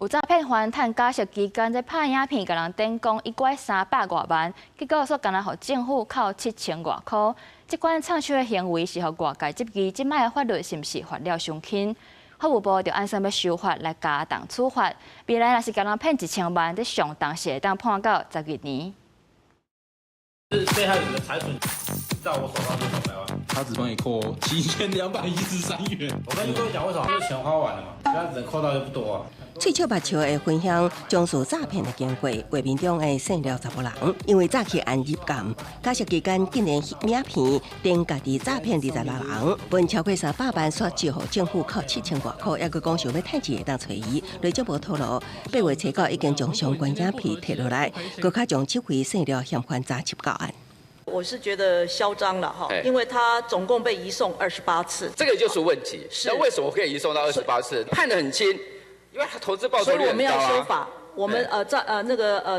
有诈骗犯趁假释期间在拍影片，甲人电讲一拐300多万，结果说干那互政府扣7000多块。这款唱秋的行为是互外界质疑，即摆的法律是毋是犯了伤轻？法务部就按算要修法来加重处罚，未来若是干人骗1000万，在上重是会当判到12年。是被害人的财损在我手上是200万，他只帮你扣7213元。我跟你讲为什么？因为钱花完了嘛，现在只能扣到就不多啊。喙笑目笑的分享将属诈骗的经过，画面中的姓廖查某人，因为早期案入监，假释期间竟然影片登家己诈骗26人，分超过300万，煞只互政府扣7000多块，还佫讲想要趁钱会当找伊，内政部透露，8月初9已经将相关影片摕落来，佫较将这回姓廖嫌犯查缉到案。我是觉得嚣张了哈，因为他总共被移送28次，这个就是问题。那为什么可以移送到28次？判得很轻，因为他投资报酬率很高啊。所以我们要修法，我们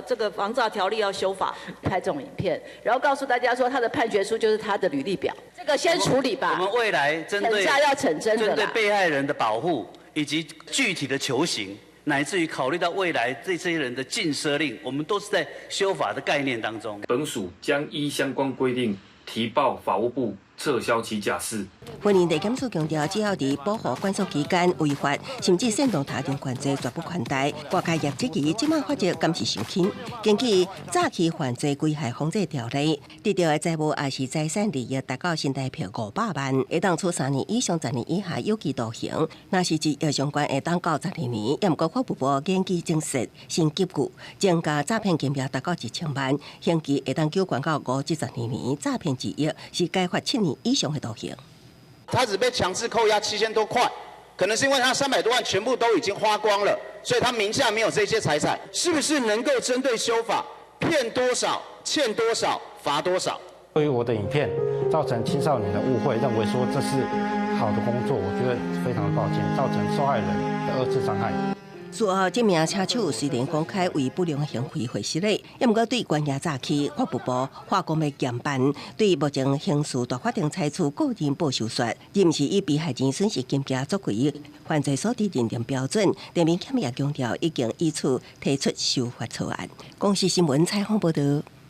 这个防诈条例要修法，拍这种影片，然后告诉大家说他的判决书就是他的履历表，这个先处理吧。我们未来针对要惩真的，针对被害人的保护以及具体的求刑。乃至于考虑到未来这些人的禁奢令，我们都是在修法的概念当中。本署将依相关规定提报法务部撤销其假释。婚姻地检署强调，只要在保护管束期间违法，甚至煽动他人犯罪，绝不宽待。外界业质疑，即卖法则敢是伤轻？根据早期犯罪危害防治条例，得到的债务也是财产利益达到新台币500万，会当处3年以上10年以下有期徒刑；若是执行相关，会当到12年。也毋过法务部研究证实，新急句增加诈骗金额达到1000万，刑期会当纠关到5至12年。诈骗之一是该罚7年以上的徒刑。他只被强制扣押7000多块，可能是因为他300多万全部都已经花光了，所以他名下没有这些财产，是不是能够针对修法，骗多少、欠多少、罚多少？对于我的影片造成青少年的误会，认为说这是好的工作，我觉得非常抱歉，造成受害人的2次伤害。事后，这名车手虽然公开为不良行为悔失礼，也毋过对关押早期，法务部化工的严办，对目前刑事大法庭采取个人报酬税，而毋是以被害人损失金额作为犯罪所得认定标准。陈明谦也强调，已经依此提出修法草案。公视新闻采访报道。